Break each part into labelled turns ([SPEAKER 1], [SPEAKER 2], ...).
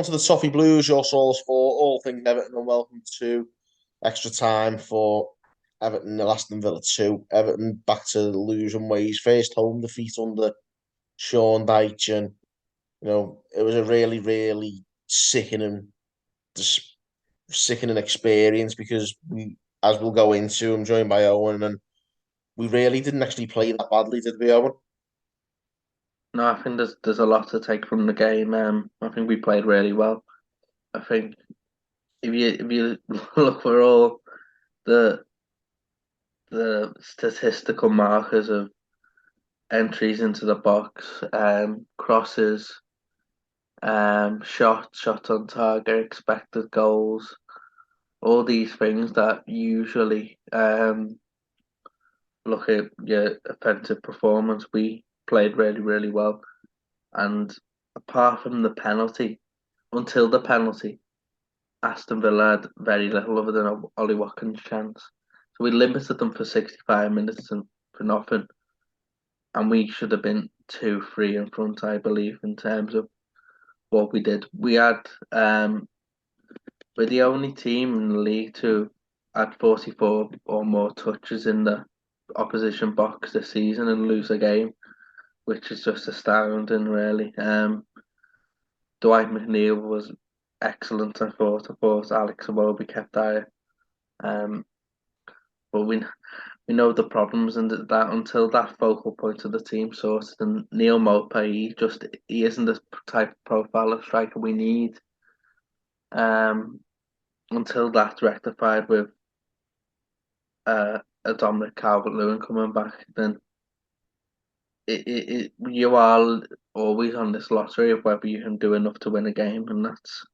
[SPEAKER 1] Welcome to the Toffee Blues, your source for all things Everton, and welcome to extra time for Everton nil Aston Villa 2. Everton back to losing ways. First home defeat under Sean Dyche, and it was a really, really dis- sickening experience because as we'll go into, I'm joined by Owen, and we really didn't actually play that badly, did we, Owen?
[SPEAKER 2] No, I think there's a lot to take from the game. I think we played really well. I think if you look for all the the statistical markers of entries into the box, crosses, shots on target, expected goals, all these things that usually look at your offensive performance, we played really, really well. And apart from the penalty, until the penalty, Aston Villa had very little other than a Ollie Watkins chance. So we limited them for 65 minutes and for nothing. And we should have been 2-3 in front, I believe, in terms of what we did. We're the only team in the league to add 44 or more touches in the opposition box this season and lose a game, which is just astounding, really. Dwight McNeil was excellent, I thought. I thought Alex Iwobi kept there. Um, but we know the problems and that until that focal point of the team sorted, and Neil Maupay, he isn't the type of profile of striker we need. Um, until that's rectified with a Dominic Calvert-Lewin coming back, then you are always on this lottery of whether you can do enough to win a game, and that's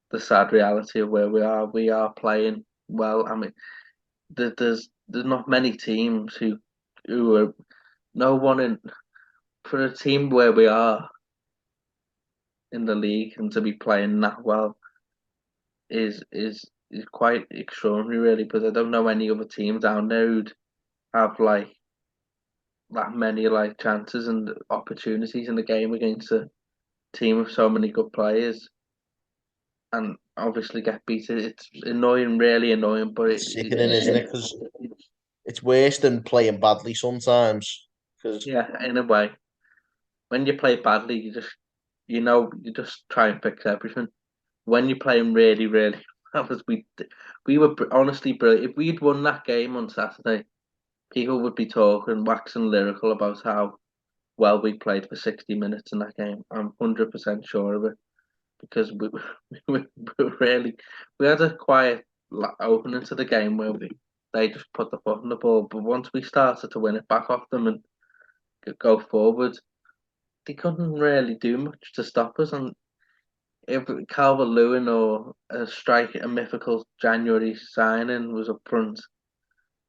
[SPEAKER 2] the sad reality of where we are. We are playing well. I mean, there's not many teams who are no one in for a team where we are in the league and to be playing that well is quite extraordinary, really. Because I don't know any other team down there who'd have like that many like chances and opportunities in the game against a team of so many good players, and obviously get beaten. It's annoying, really annoying, but
[SPEAKER 1] It's sickening, isn't it? Because it's worse than playing badly sometimes. Because
[SPEAKER 2] yeah, in a way, when you play badly, you just try and fix everything. When you're playing really, really, that was we were honestly brilliant. If we'd won that game on Saturday, people would be talking, waxing lyrical about how well we played for 60 minutes in that game. I'm 100% sure of it because we really we had a quiet opening to the game where they just put the foot on the ball, but once we started to win it back off them and go forward, they couldn't really do much to stop us. And if Calvert Lewin or a mythical January signing was up front,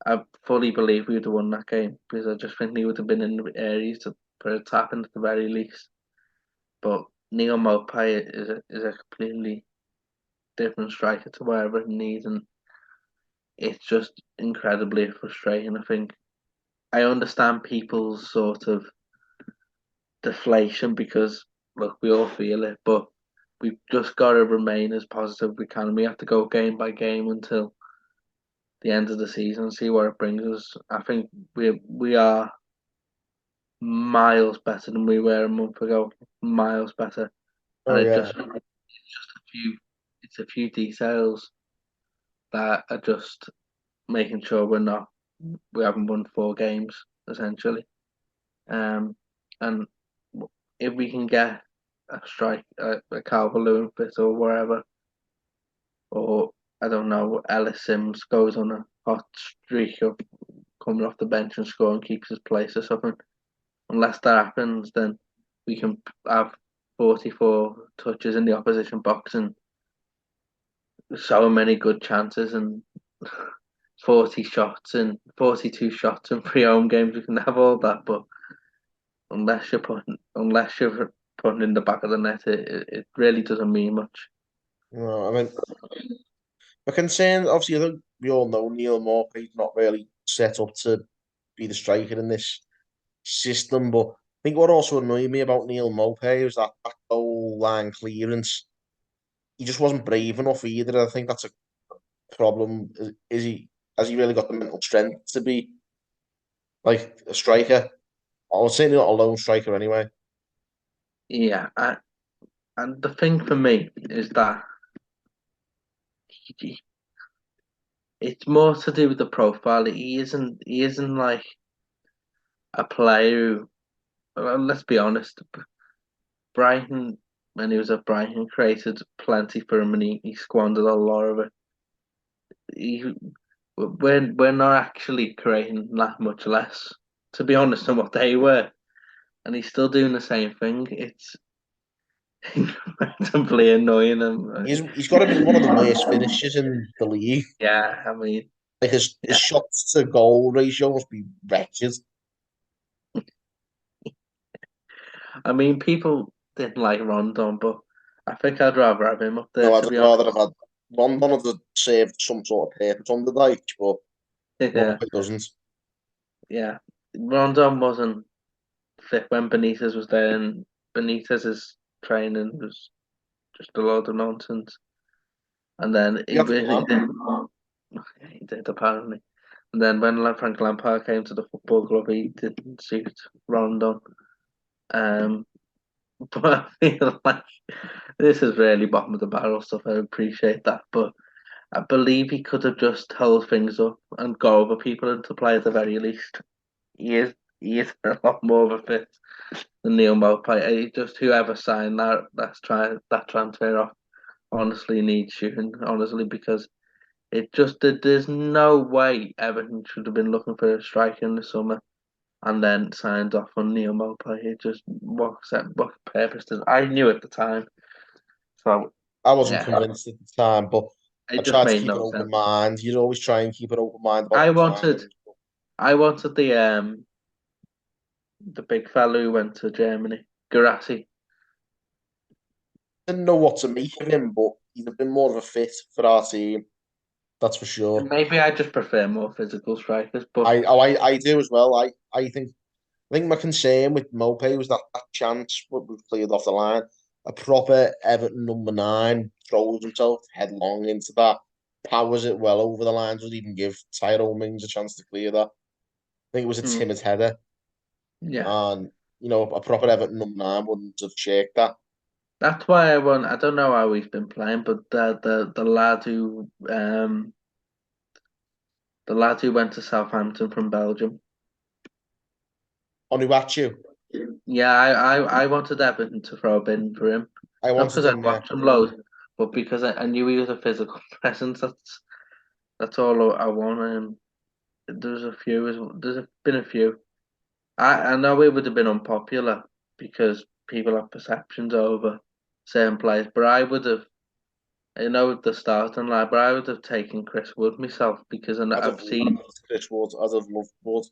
[SPEAKER 2] I fully believe we would have won that game because I just think he would have been in the areas to put a tap in at the very least. But Neil Maupay is a completely different striker to whatever he needs, and it's just incredibly frustrating. I think I understand people's sort of deflation because look, we all feel it, but we've just got to remain as positive as we can. We have to go game by game until the end of the season and see where it brings us. I think we are miles better than we were a month ago, miles better, and
[SPEAKER 1] oh yeah,
[SPEAKER 2] it's a few details that are just making sure we haven't won 4 games essentially. Um, and if we can get a Calvert Lewin fit or wherever, or I don't know, Ellis Sims goes on a hot streak of coming off the bench and score and keeps his place or something. Unless that happens, then we can have 44 touches in the opposition box and so many good chances and 40 shots and 42 shots in 3 home games. We can have all that, but unless you're putting in the back of the net, it really doesn't mean much.
[SPEAKER 1] I mean, my concern, obviously, I think we all know Neil Maupay's not really set up to be the striker in this system. But I think what also annoyed me about Neil Maupay was that goal line clearance. he just wasn't brave enough either. I think that's a problem. Is he has he really got the mental strength to be like a striker? I was certainly not a lone striker anyway.
[SPEAKER 2] Yeah, and the thing for me is that he, it's more to do with the profile. He isn't like a player who, well, let's be honest, Brighton, when he was at Brighton, created plenty for him and he squandered a lot of it. He, we're not actually creating that much less, to be honest, than what they were. And he's still doing the same thing. It's incredibly annoying. And
[SPEAKER 1] He's got to be one of the worst finishers in the league.
[SPEAKER 2] yeah, I mean,
[SPEAKER 1] Like his
[SPEAKER 2] yeah,
[SPEAKER 1] shots to goal ratio must be wretched.
[SPEAKER 2] I mean, people didn't like Rondon, but I think I'd rather have him up there,
[SPEAKER 1] No,
[SPEAKER 2] to
[SPEAKER 1] I'd
[SPEAKER 2] be
[SPEAKER 1] rather
[SPEAKER 2] honest.
[SPEAKER 1] have had one of the served some sort of purpose on the Dyche, but
[SPEAKER 2] Yeah,
[SPEAKER 1] Mope doesn't.
[SPEAKER 2] yeah. Rondon wasn't fit when Benitez was there, and Benitez's training was just a load of nonsense. And then
[SPEAKER 1] He
[SPEAKER 2] he
[SPEAKER 1] had a
[SPEAKER 2] really
[SPEAKER 1] plan.
[SPEAKER 2] did. He did apparently. And then when Frank Lampard came to the football club, he didn't suit Rondon. Um, but I feel like this is really bottom of the barrel stuff. I appreciate that, but I believe he could have just held things up and go over people into play at the very least. He is a lot more of a fit than Neil Maupay. Just whoever signed that transfer off honestly needs shooting, honestly, because there's no way Everton should have been looking for a striker in the summer and then signed off on Neil Maupay. It just what purpose does I knew at the time. So
[SPEAKER 1] I wasn't
[SPEAKER 2] yeah,
[SPEAKER 1] convinced at the time, but I
[SPEAKER 2] it just
[SPEAKER 1] tried to
[SPEAKER 2] made
[SPEAKER 1] keep an
[SPEAKER 2] no
[SPEAKER 1] open
[SPEAKER 2] sense.
[SPEAKER 1] mind. You'd always try and keep an open mind about
[SPEAKER 2] I
[SPEAKER 1] the
[SPEAKER 2] wanted
[SPEAKER 1] signings.
[SPEAKER 2] I wanted the big fellow who went to Germany, Garassi.
[SPEAKER 1] Didn't know what to make of him, but he'd have been more of a fit for our team. That's for sure.
[SPEAKER 2] Maybe I just prefer more physical strikers, but
[SPEAKER 1] I do as well. I think my concern with Mopey was that chance what was cleared off the line. A proper Everton number nine throws himself headlong into that, powers it well over the line, doesn't even give Tyrone Mings a chance to clear that. I think it was a
[SPEAKER 2] mm,
[SPEAKER 1] timid header,
[SPEAKER 2] yeah,
[SPEAKER 1] and a proper Everton number nine wouldn't have shaked that.
[SPEAKER 2] that's why I want. I don't know how he's been playing, but the lad who went to Southampton from Belgium.
[SPEAKER 1] Onuachu,
[SPEAKER 2] Yeah, I wanted Everton to throw a bin for him.
[SPEAKER 1] I
[SPEAKER 2] Not
[SPEAKER 1] wanted
[SPEAKER 2] because I
[SPEAKER 1] him.
[SPEAKER 2] watched him loads, but because I knew he was a physical presence. That's all I want. There's a few. Been a few. I know it would have been unpopular because people have perceptions over certain players, but I would have. I know the starting line, but I would have taken Chris Wood myself because
[SPEAKER 1] I'd have
[SPEAKER 2] I've seen
[SPEAKER 1] loved Chris Wood. I'd have loved Wood.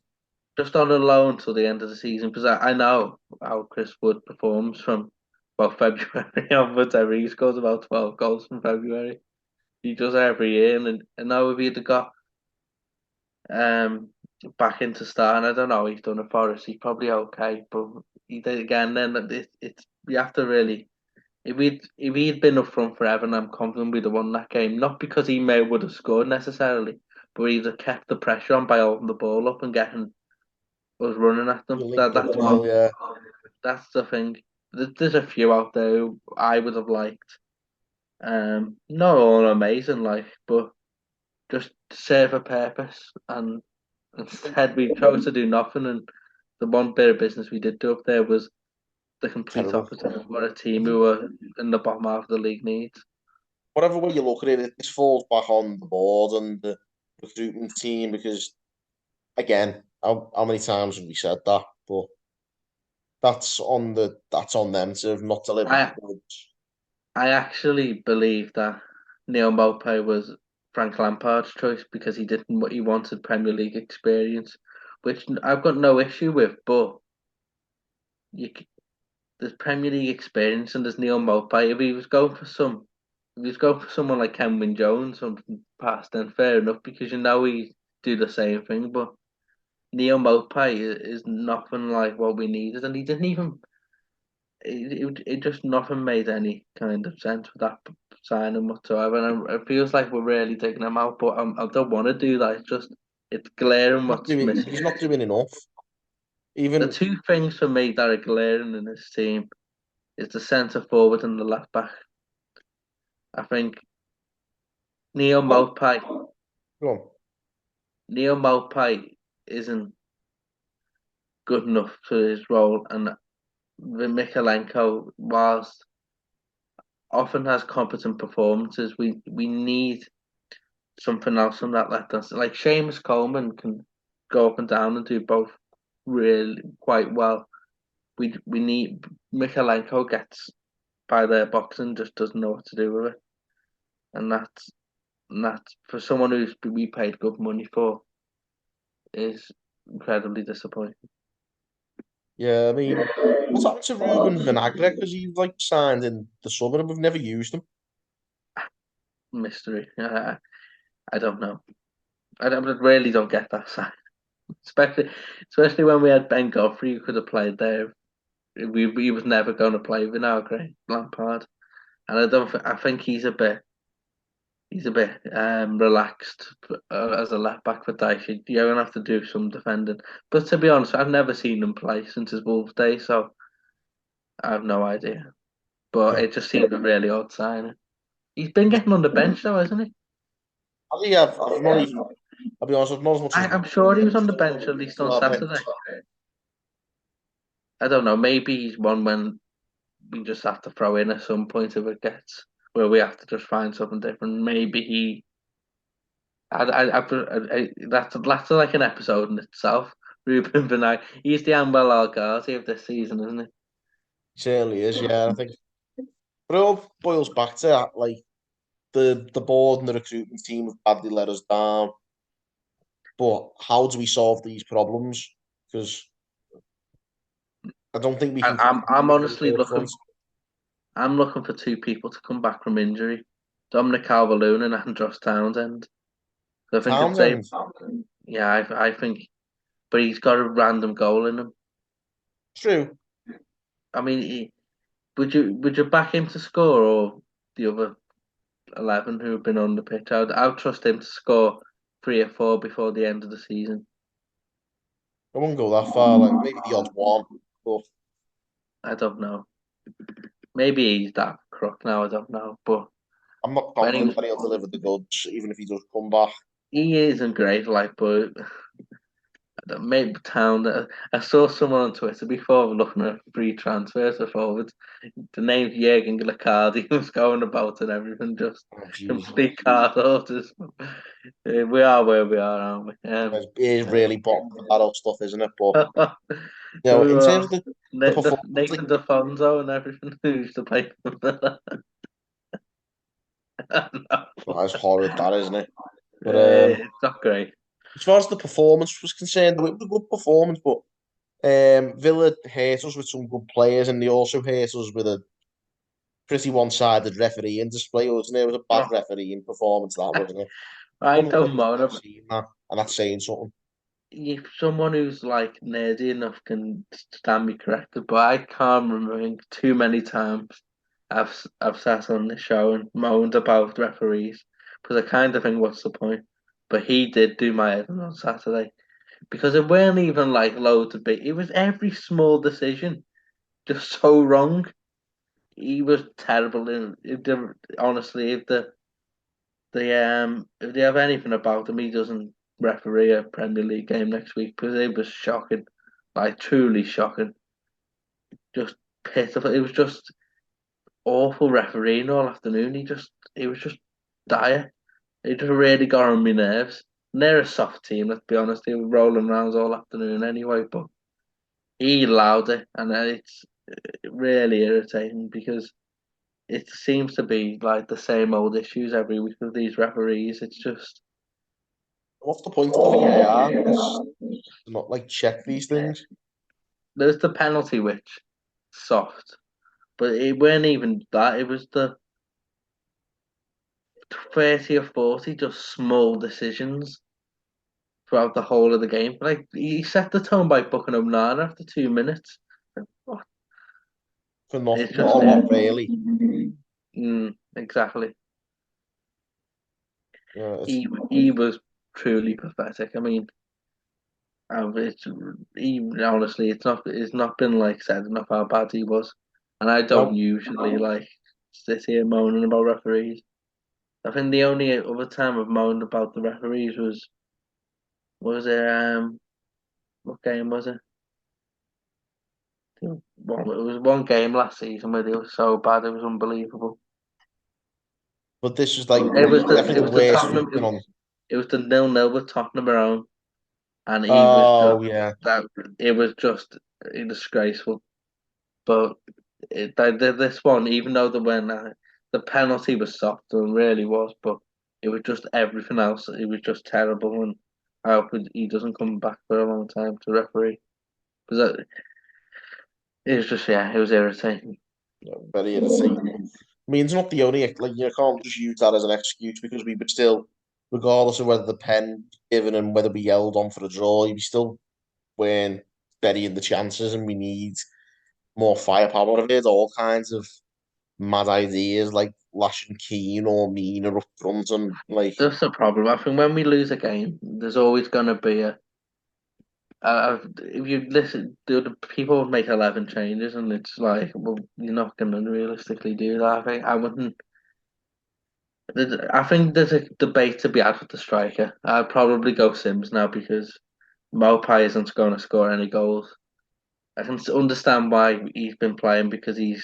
[SPEAKER 2] just on a loan till the end of the season because I know how Chris Wood performs from about February onwards. He scores about 12 goals from February. He does every year, and now if he'd have got um back into starting, I don't know. He's done it for us. He's probably okay, but he did again. Then it's you have to really. If he'd been up front forever, and I'm confident we'd have won that game. Not because he may would have scored necessarily, but he'd have kept the pressure on by holding the ball up and getting us running at
[SPEAKER 1] You
[SPEAKER 2] them.
[SPEAKER 1] linked up
[SPEAKER 2] That's
[SPEAKER 1] well, yeah.
[SPEAKER 2] the thing. There's a few out there who I would have liked. Not all amazing, like, but just serve a purpose. And instead, we chose to do nothing. And the one bit of business we did do up there was the complete
[SPEAKER 1] Terrible.
[SPEAKER 2] opposite of what a team who were in the bottom half of the league needs.
[SPEAKER 1] Whatever way you look at it, this falls back on the board and the recruitment team because, again, how many times have we said that? But that's on them to have not delivered the
[SPEAKER 2] I
[SPEAKER 1] goods.
[SPEAKER 2] I actually believe that Neil Maupay was Frank Lampard's choice because he wanted Premier League experience, which I've got no issue with. But you, there's Premier League experience and there's Neil Maupay. If he was going for someone like Kenwyn Jones from past, then fair enough because he do the same thing. But Neil Maupay is nothing like what we needed, and he didn't even. it just nothing made any kind of sense with that signing whatsoever. And it feels like we're really digging him out, but I don't want to do that. It's glaring
[SPEAKER 1] Not
[SPEAKER 2] what's
[SPEAKER 1] doing.
[SPEAKER 2] missing.
[SPEAKER 1] He's not doing enough.
[SPEAKER 2] The
[SPEAKER 1] Even
[SPEAKER 2] two things for me that are glaring in this team is the centre forward and the left back. I think Neil
[SPEAKER 1] well,
[SPEAKER 2] Maupay,
[SPEAKER 1] go on.
[SPEAKER 2] Neil Maupay isn't good enough for his role, and Mikalenko, whilst often has competent performances, we need something else on that left hand side. Like Seamus Coleman can go up and down and do both really quite well. We need Mikalenko gets by their box and just doesn't know what to do with it, and that's for someone who's we paid good money for is incredibly disappointing.
[SPEAKER 1] Yeah, I mean, what's happened to Ruben Vinagre? Because he like signed in the summer and we've never used him.
[SPEAKER 2] Mystery. I don't know. I really don't get that side, especially when we had Ben Godfrey who could have played there. We was never going to play with now, great Lampard, and I don't. I think he's a bit relaxed as a left back for Dyche. You're gonna have to do some defending. But to be honest, I've never seen him play since his Wolves day, so I have no idea. But
[SPEAKER 1] Yeah.
[SPEAKER 2] it just seemed a really odd signing. He's been getting on the bench though, hasn't he?
[SPEAKER 1] I think I've not even. I'll be honest, I've not as much as
[SPEAKER 2] I'm sure he was on the bench at least on
[SPEAKER 1] still haven't.
[SPEAKER 2] Saturday. I don't know. Maybe he's one when we just have to throw in at some point if it gets where we have to just find something different. Maybe he. That's like an episode in itself. Ruben Benag. He's the Amber Al-Ghazi of this season, isn't he?
[SPEAKER 1] Certainly is, yeah. I think, but it all boils back to that, like the board and the recruitment team have badly let us down. But how do we solve these problems? Because I don't think we
[SPEAKER 2] I,
[SPEAKER 1] can
[SPEAKER 2] I'm
[SPEAKER 1] continue
[SPEAKER 2] I'm
[SPEAKER 1] with the
[SPEAKER 2] honestly
[SPEAKER 1] forefront.
[SPEAKER 2] looking for two people to come back from injury. Dominic Calvert-Lewin and Andros Townsend. I think if they,
[SPEAKER 1] Townsend,
[SPEAKER 2] yeah, I think, but he's got a random goal in him.
[SPEAKER 1] true.
[SPEAKER 2] I mean, would you back him to score or the other 11 who have been on the pitch? I'd trust him to score 3 or 4 before the end of the season.
[SPEAKER 1] I wouldn't go that far. Like maybe the odd one, but
[SPEAKER 2] I don't know. Maybe he's that crook now. I don't know, but
[SPEAKER 1] I'm not
[SPEAKER 2] when
[SPEAKER 1] confident that he'll deliver the goods, even if he does come back.
[SPEAKER 2] he isn't great, like, but maybe Town. I saw someone on Twitter before looking at free transfers for forwards. The name Jürgen Lacardi was going about and everything, just
[SPEAKER 1] Oh, jeez.
[SPEAKER 2] complete card orders. We are where we are, aren't we?
[SPEAKER 1] It is really bottom of the barrel stuff, isn't it? But in
[SPEAKER 2] We
[SPEAKER 1] terms
[SPEAKER 2] are.
[SPEAKER 1] of the performance, like,
[SPEAKER 2] Nathan Defonso and everything who used to play for Villa.
[SPEAKER 1] well, that's horrid, that isn't it? But
[SPEAKER 2] It's not great.
[SPEAKER 1] as far as the performance was concerned, it was a good performance. But Villa hurt us with some good players, and they also hurt us with a pretty one-sided refereeing display, wasn't it? It was a bad
[SPEAKER 2] Oh,
[SPEAKER 1] refereeing performance, that wasn't it?
[SPEAKER 2] I
[SPEAKER 1] One of the
[SPEAKER 2] don't
[SPEAKER 1] days
[SPEAKER 2] moan
[SPEAKER 1] I've
[SPEAKER 2] about
[SPEAKER 1] seen that, and that's saying something.
[SPEAKER 2] if someone who's like nerdy enough can stand me corrected, but I can't remember too many times I've sat on the show and moaned about referees because I kind of think what's the point? But he did do my head in on Saturday because it weren't even like loads of big. It was every small decision just so wrong. He was terrible in. Honestly, if they have anything about him, he doesn't referee a Premier League game next week because it was shocking, like truly shocking. Just pitiful. It was just awful refereeing all afternoon. It was just dire. It just really got on my nerves. And they're a soft team, let's be honest. They were rolling around all afternoon anyway, but he allowed it, and it's really irritating because it seems to be like the same old issues every week with these referees. It's just
[SPEAKER 1] What's the point of the VAR? Because to not like check these things.
[SPEAKER 2] there's the penalty which soft, but it weren't even that. It was the 30 or 40 just small decisions throughout the whole of the game. Like he set the tone by booking him Nana after 2 minutes. What?
[SPEAKER 1] for not
[SPEAKER 2] It's
[SPEAKER 1] not
[SPEAKER 2] just
[SPEAKER 1] a lot really.
[SPEAKER 2] exactly.
[SPEAKER 1] It's
[SPEAKER 2] He was truly pathetic. I mean, it's even honestly, it's not been like said enough how bad he was, and I don't
[SPEAKER 1] no,
[SPEAKER 2] usually like sit here moaning about referees. I think the only other time I've moaned about the referees was it what game was it? Well, it was one game last season where they were so bad it was unbelievable.
[SPEAKER 1] but this is like
[SPEAKER 2] It
[SPEAKER 1] definitely the
[SPEAKER 2] was the
[SPEAKER 1] worst
[SPEAKER 2] Tottenham
[SPEAKER 1] we've been on.
[SPEAKER 2] it was the 0-0 with Tottenham at home, and he was just
[SPEAKER 1] Oh yeah,
[SPEAKER 2] that it was just disgraceful. But this one, even though the penalty was soft and really was, but it was just everything else. It was just terrible, and I hope he doesn't come back for a long time to referee because it was just it was irritating.
[SPEAKER 1] very irritating. I mean, it's not the only like you can't just use that as an excuse because we would still, regardless of whether the pen given and whether we held on for a draw, we still weren't burying the chances, and we need more firepower. I've heard all kinds of mad ideas like lashing Keane or Mina up front, and like
[SPEAKER 2] That's the problem. I think when we lose a game, there's always going to be if you listen, the people would make 11 changes, and it's like, well, you're not going to realistically do that. I wouldn't. I think there's a debate to be had with the striker. I'd probably go Sims now because Mopai isn't going to score any goals. I can understand why he's been playing because he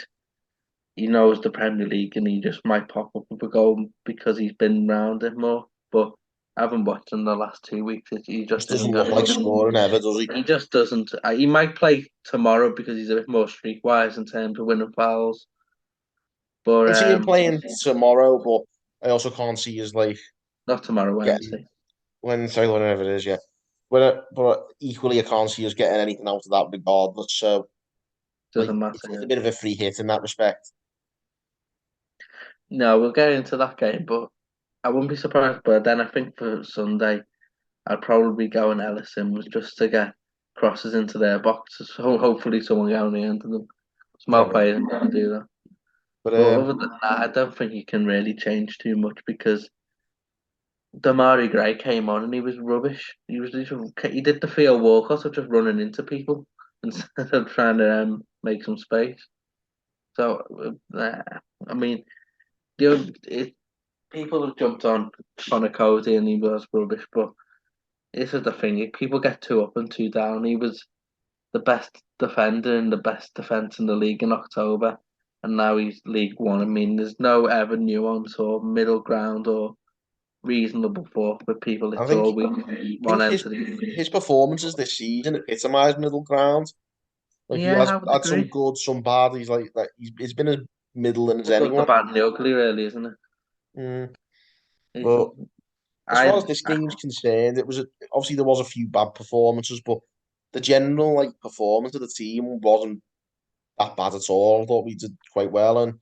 [SPEAKER 2] knows the Premier League and he just might pop up with a goal because he's been round it more. But I haven't watched in the last 2 weeks. He
[SPEAKER 1] just
[SPEAKER 2] just isn't
[SPEAKER 1] doesn't look like
[SPEAKER 2] going.
[SPEAKER 1] scoring ever, does he?
[SPEAKER 2] He just doesn't. He might play tomorrow because he's a bit more streetwise in terms of winning fouls. But
[SPEAKER 1] I see him playing tomorrow, but I also can't see his like
[SPEAKER 2] not tomorrow,
[SPEAKER 1] getting
[SPEAKER 2] Wednesday.
[SPEAKER 1] Wednesday, whenever it is, yeah. But equally, I can't see us getting anything out of that regardless. So, like,
[SPEAKER 2] Doesn't
[SPEAKER 1] it's a
[SPEAKER 2] matter.
[SPEAKER 1] bit of a free hit in that respect.
[SPEAKER 2] No, we'll get into that game, but I wouldn't be surprised. But then I think for Sunday, I'd probably go and Ellis Sims just to get crosses into their boxes. So hopefully someone get on the end of them. Small
[SPEAKER 1] Probably.
[SPEAKER 2] players going to do that.
[SPEAKER 1] But
[SPEAKER 2] But other than that, I don't think you can really change too much because Damari Gray came on and he was rubbish. He did the Theo Walcott of just running into people instead of trying to make some space. So I mean, people have jumped on Connor Cody and he was rubbish, but this is the thing: people get too up and too down. He was the best defender and the best defense in the league in October, and now he's League One. I mean, there's no ever nuance or middle ground or reasonable thought with people.
[SPEAKER 1] I
[SPEAKER 2] It's all we one
[SPEAKER 1] think his
[SPEAKER 2] entity.
[SPEAKER 1] his performances this season epitomise middle ground. Like he
[SPEAKER 2] Yeah,
[SPEAKER 1] has
[SPEAKER 2] I would
[SPEAKER 1] had some
[SPEAKER 2] agree.
[SPEAKER 1] good, some bad. He's like that. He's been as middling as
[SPEAKER 2] The good, the
[SPEAKER 1] anyone.
[SPEAKER 2] bad, and the ugly, really, isn't it?
[SPEAKER 1] Mm.
[SPEAKER 2] It's,
[SPEAKER 1] But as
[SPEAKER 2] I,
[SPEAKER 1] far as this game's concerned, obviously there was a few bad performances, but the general like performance of the team wasn't that bad at all. I thought we did quite well, and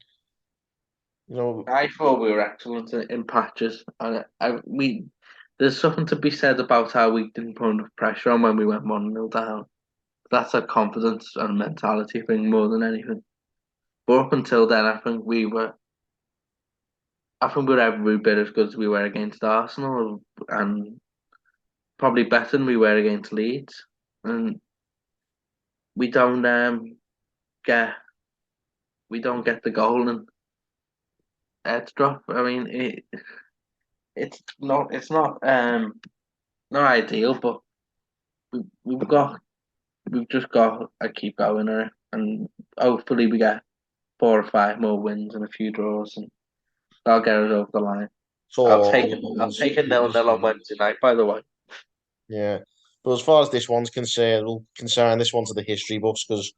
[SPEAKER 1] you know,
[SPEAKER 2] I thought we were excellent in patches, and there's something to be said about how we didn't put enough pressure on when we went 1-0 down. That's a confidence and mentality thing more than anything. But up until then, I think we were every bit as good as we were against Arsenal, and probably better than we were against Leeds. And we don't get we don't get the goal and heads drop. I mean, it's not ideal, but we, we've got we've just got to keep going on it, and hopefully we get 4 or 5 more wins and a few draws, and that'll get us over the line.
[SPEAKER 1] it's all good
[SPEAKER 2] I'll
[SPEAKER 1] news.
[SPEAKER 2] take a 0-0 on Wednesday night, by the way.
[SPEAKER 1] Yeah, but as far as this one's concerned, we'll consign this one to the history books because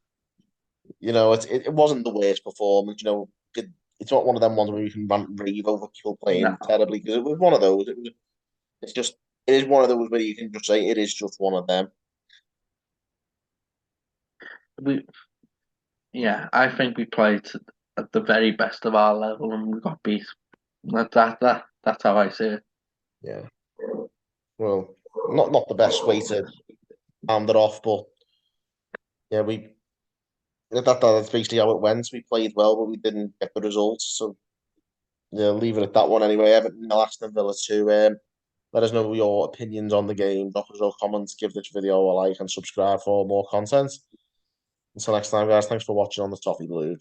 [SPEAKER 1] it wasn't the worst performance. It's not one of them ones where you can rant and rave over people
[SPEAKER 2] No,
[SPEAKER 1] playing terribly because it was one of those. It's just it is one of those where you can just say it is just one of them.
[SPEAKER 2] we I think we played at the very best of our level and we got beat. That's how I see it.
[SPEAKER 1] Yeah. Well, not the best way to hand it off, but yeah, that's basically how it went. We played well, but we didn't get the results. So yeah, leave it at that one anyway. Everton, nil, Aston Villa 2. Let us know your opinions on the game. Drop us your comments, give this video a like, and subscribe for more content. Until next time, guys, thanks for watching on the Toffee Blue.